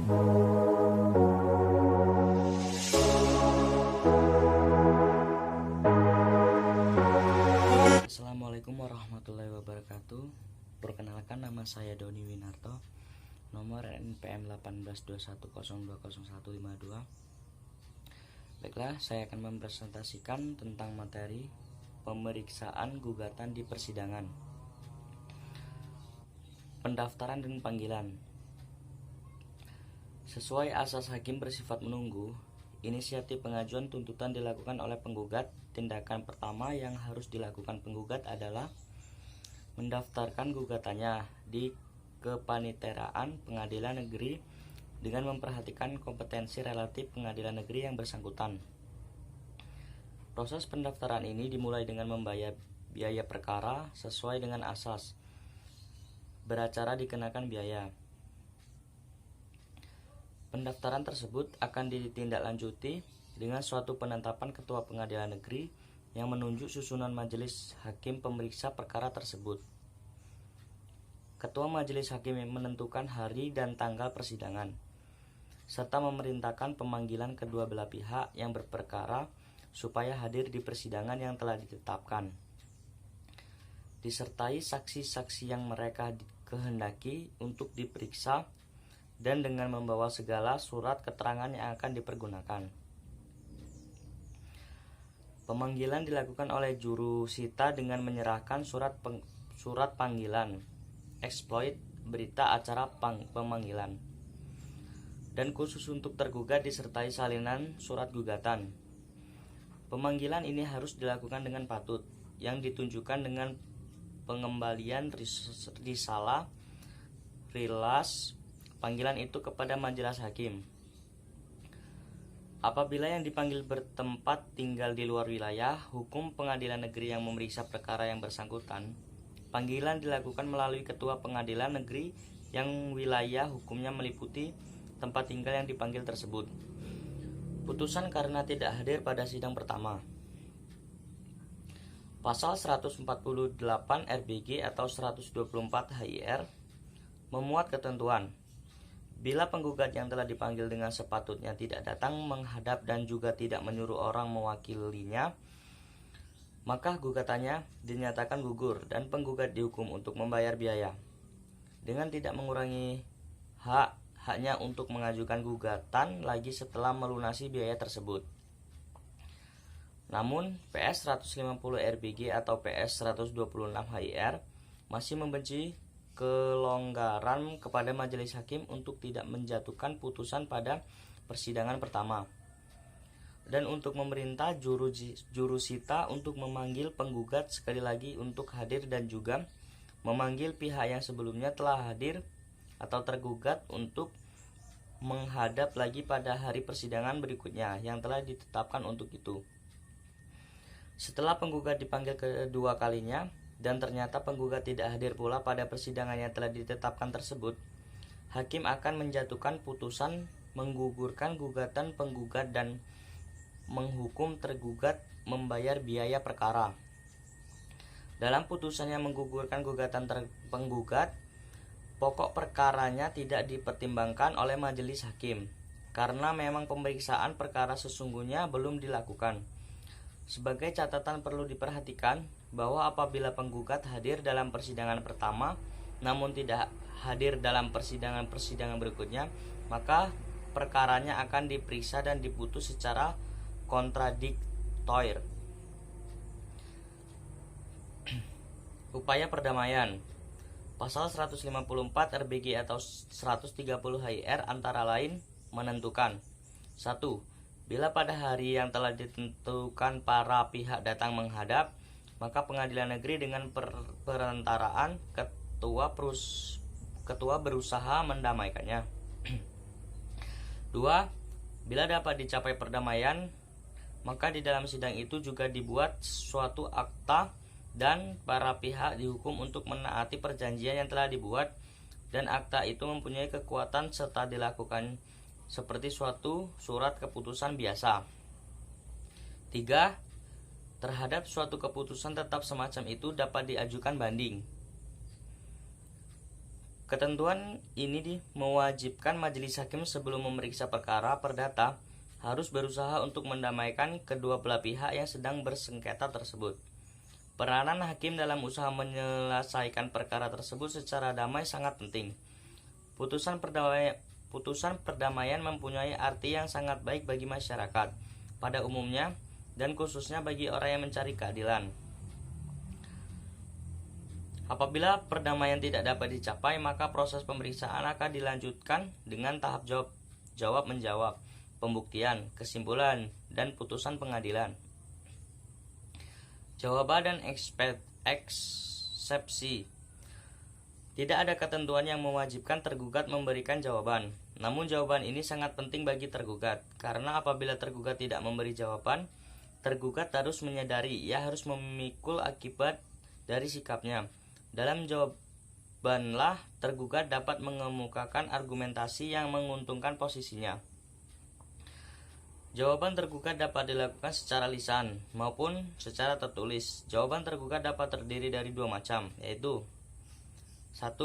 Assalamualaikum warahmatullahi wabarakatuh. Perkenalkan, nama saya Doni Winarto, nomor NPM 1821020152. Baiklah, saya akan mempresentasikan tentang materi pemeriksaan gugatan di persidangan. Pendaftaran dan panggilan. Sesuai asas hakim bersifat menunggu, inisiatif pengajuan tuntutan dilakukan oleh penggugat. Tindakan pertama yang harus dilakukan penggugat adalah mendaftarkan gugatannya di Kepaniteraan Pengadilan Negeri dengan memperhatikan kompetensi relatif pengadilan negeri yang bersangkutan. Proses pendaftaran ini dimulai dengan membayar biaya perkara sesuai dengan asas. Beracara dikenakan biaya. Pendaftaran tersebut akan ditindaklanjuti dengan suatu penetapan ketua pengadilan negeri yang menunjuk susunan majelis hakim pemeriksa perkara tersebut. Ketua majelis hakim yang menentukan hari dan tanggal persidangan, serta memerintahkan pemanggilan kedua belah pihak yang berperkara supaya hadir di persidangan yang telah ditetapkan, disertai saksi-saksi yang mereka kehendaki untuk diperiksa, dan dengan membawa segala surat keterangan yang akan dipergunakan. Pemanggilan dilakukan oleh juru sita dengan menyerahkan surat panggilan, exploit, berita acara pemanggilan, dan khusus untuk tergugat disertai salinan surat gugatan. Pemanggilan ini harus dilakukan dengan patut, yang ditunjukkan dengan pengembalian risalah rilas panggilan itu kepada majelis hakim. Apabila yang dipanggil bertempat tinggal di luar wilayah hukum pengadilan negeri yang memeriksa perkara yang bersangkutan, panggilan dilakukan melalui ketua pengadilan negeri yang wilayah hukumnya meliputi tempat tinggal yang dipanggil tersebut. Putusan karena tidak hadir pada sidang pertama. Pasal 148 RBG atau 124 HIR memuat ketentuan bila penggugat yang telah dipanggil dengan sepatutnya tidak datang menghadap dan juga tidak menyuruh orang mewakilinya, maka gugatannya dinyatakan gugur dan penggugat dihukum untuk membayar biaya dengan tidak mengurangi haknya untuk mengajukan gugatan lagi setelah melunasi biaya tersebut. Namun, PS 150 RBG atau PS 126 HIR masih membenci kelonggaran kepada majelis hakim untuk tidak menjatuhkan putusan pada persidangan pertama, dan untuk memerintah juru sita untuk memanggil penggugat sekali lagi untuk hadir dan juga memanggil pihak yang sebelumnya telah hadir atau tergugat untuk menghadap lagi pada hari persidangan berikutnya yang telah ditetapkan untuk itu. Setelah penggugat dipanggil kedua kalinya dan ternyata penggugat tidak hadir pula pada persidangan yang telah ditetapkan tersebut, hakim akan menjatuhkan putusan menggugurkan gugatan penggugat dan menghukum tergugat membayar biaya perkara. Dalam putusan yang menggugurkan gugatan penggugat, pokok perkaranya tidak dipertimbangkan oleh majelis hakim karena memang pemeriksaan perkara sesungguhnya belum dilakukan. Sebagai catatan perlu diperhatikan bahwa apabila penggugat hadir dalam persidangan pertama namun tidak hadir dalam persidangan berikutnya, maka perkaranya akan diperiksa dan diputus secara kontradiktor. Upaya perdamaian. Pasal 154 RBG atau 130 HIR antara lain menentukan: 1. Bila pada hari yang telah ditentukan para pihak datang menghadap, maka pengadilan negeri dengan perantaraan ketua berusaha mendamaikannya. 2. Bila dapat dicapai perdamaian, maka di dalam sidang itu juga dibuat suatu akta dan para pihak dihukum untuk menaati perjanjian yang telah dibuat, dan akta itu mempunyai kekuatan serta dilakukan seperti suatu surat keputusan biasa. 3. Terhadap suatu keputusan tetap semacam itu dapat diajukan banding. Ketentuan ini mewajibkan majelis hakim sebelum memeriksa perkara perdata harus berusaha untuk mendamaikan kedua belah pihak yang sedang bersengketa tersebut. Peranan hakim dalam usaha menyelesaikan perkara tersebut secara damai sangat penting. Putusan perdamaian mempunyai arti yang sangat baik bagi masyarakat pada umumnya dan khususnya bagi orang yang mencari keadilan. Apabila perdamaian tidak dapat dicapai, maka proses pemeriksaan akan dilanjutkan dengan tahap jawab-menjawab, pembuktian, kesimpulan, dan putusan pengadilan. Jawaban dan eksepsi. Tidak ada ketentuan yang mewajibkan tergugat memberikan jawaban. Namun jawaban ini sangat penting bagi tergugat, karena apabila tergugat tidak memberi jawaban, tergugat harus menyadari ia harus memikul akibat dari sikapnya. Dalam jawabanlah tergugat dapat mengemukakan argumentasi yang menguntungkan posisinya. Jawaban tergugat dapat dilakukan secara lisan maupun secara tertulis. Jawaban tergugat dapat terdiri dari dua macam, yaitu 1.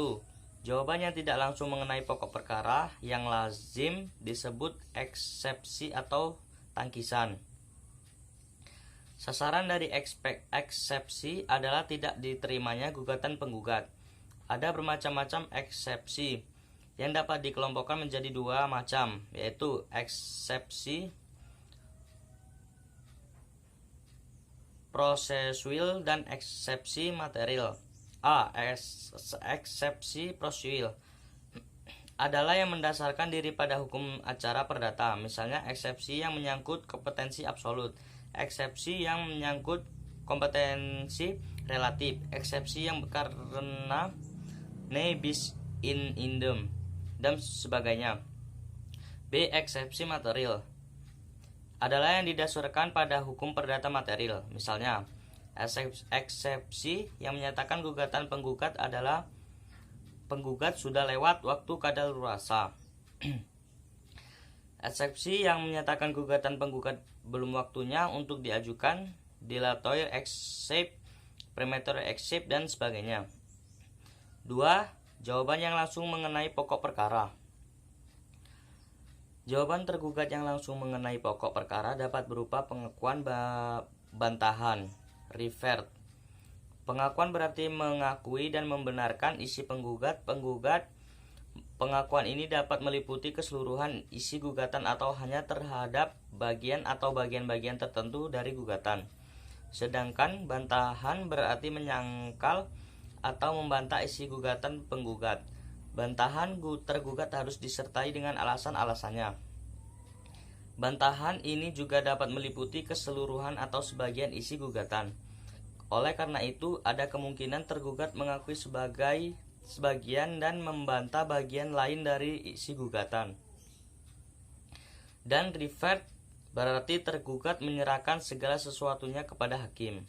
Jawaban yang tidak langsung mengenai pokok perkara yang lazim disebut eksepsi atau tangkisan. Sasaran dari eksepsi adalah tidak diterimanya gugatan penggugat. Ada bermacam-macam eksepsi yang dapat dikelompokkan menjadi dua macam, yaitu eksepsi prosesual dan eksepsi material. Eksepsi prosesual adalah yang mendasarkan diri pada hukum acara perdata, misalnya eksepsi yang menyangkut kompetensi absolut, eksepsi yang menyangkut kompetensi relatif, eksepsi yang karena ne bis in idem, dan sebagainya. B. Eksepsi material adalah yang didasarkan pada hukum perdata material, misalnya eksepsi yang menyatakan gugatan penggugat adalah penggugat sudah lewat waktu kadaluarsa. Eksepsi yang menyatakan gugatan penggugat belum waktunya untuk diajukan, dilatory except, premature except, dan sebagainya. 2. Jawaban yang langsung mengenai pokok perkara. Jawaban tergugat yang langsung mengenai pokok perkara dapat berupa pengakuan, bantahan, revert. Pengakuan berarti mengakui dan membenarkan isi penggugat. Pengakuan ini dapat meliputi keseluruhan isi gugatan atau hanya terhadap bagian atau bagian-bagian tertentu dari gugatan. Sedangkan bantahan berarti menyangkal atau membantah isi gugatan penggugat. Bantahan tergugat harus disertai dengan alasan-alasannya. Bantahan ini juga dapat meliputi keseluruhan atau sebagian isi gugatan. Oleh karena itu, ada kemungkinan tergugat mengakui sebagian dan membantah bagian lain dari isi gugatan. Dan revert berarti tergugat menyerahkan segala sesuatunya kepada hakim.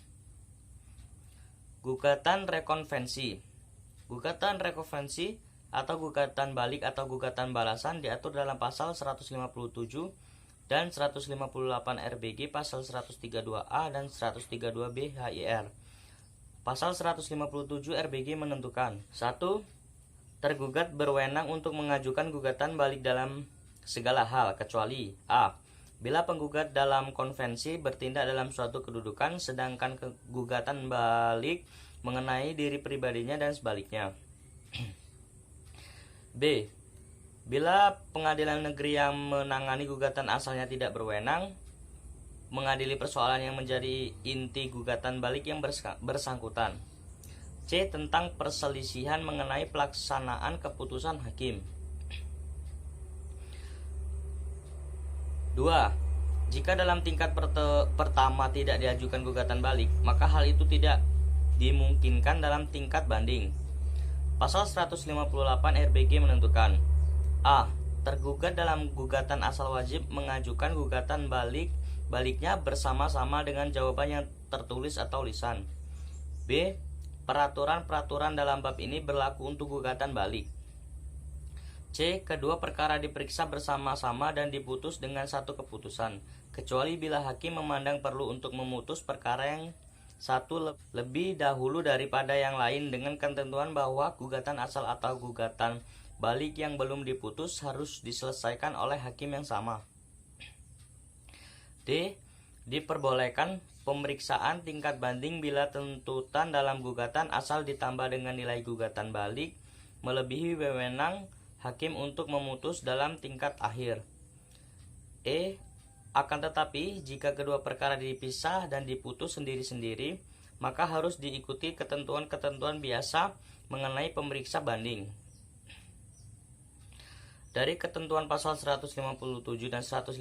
Gugatan rekonvensi. Gugatan rekonvensi atau gugatan balik atau gugatan balasan diatur dalam pasal 157 dan 158 RBG, pasal 132A dan 132B HIR. Pasal 157 RBG menentukan 1. Tergugat berwenang untuk mengajukan gugatan balik dalam segala hal kecuali A. Bila penggugat dalam konvensi bertindak dalam suatu kedudukan sedangkan gugatan balik mengenai diri pribadinya dan sebaliknya. B. Bila pengadilan negeri yang menangani gugatan asalnya tidak berwenang mengadili persoalan yang menjadi inti gugatan balik yang bersangkutan. C. Tentang perselisihan mengenai pelaksanaan keputusan hakim. 2. Jika dalam tingkat pertama tidak diajukan gugatan balik, maka hal itu tidak dimungkinkan dalam tingkat banding. Pasal 158 RBG menentukan A. Tergugat dalam gugatan asal wajib mengajukan gugatan baliknya bersama-sama dengan jawaban yang tertulis atau lisan. B. Peraturan-peraturan dalam bab ini berlaku untuk gugatan balik. C. Kedua perkara diperiksa bersama-sama dan diputus dengan satu keputusan, kecuali bila hakim memandang perlu untuk memutus perkara yang lebih dahulu daripada yang lain dengan ketentuan bahwa gugatan asal atau gugatan balik yang belum diputus harus diselesaikan oleh hakim yang sama. D. Diperbolehkan pemeriksaan tingkat banding bila tuntutan dalam gugatan asal ditambah dengan nilai gugatan balik melebihi wewenang hakim untuk memutus dalam tingkat akhir. E. Akan tetapi, jika kedua perkara dipisah dan diputus sendiri-sendiri, maka harus diikuti ketentuan-ketentuan biasa mengenai pemeriksa banding. Dari ketentuan pasal 157 dan 158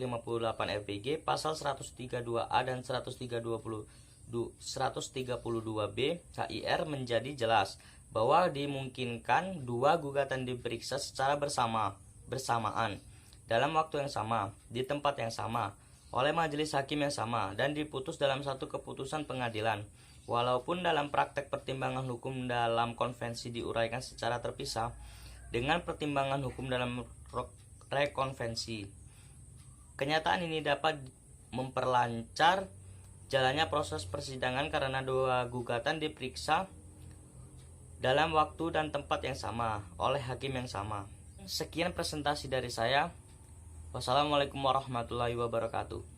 RPG, pasal 132A dan 132B HIR menjadi jelas bahwa dimungkinkan dua gugatan diperiksa secara bersamaan dalam waktu yang sama, di tempat yang sama, oleh majelis hakim yang sama, dan diputus dalam satu keputusan pengadilan. Walaupun dalam praktek pertimbangan hukum dalam konvensi diuraikan secara terpisah dengan pertimbangan hukum dalam rekonvensi. Kenyataan ini dapat memperlancar jalannya proses persidangan karena dua gugatan diperiksa dalam waktu dan tempat yang sama oleh hakim yang sama. Sekian presentasi dari saya. Wassalamualaikum warahmatullahi wabarakatuh.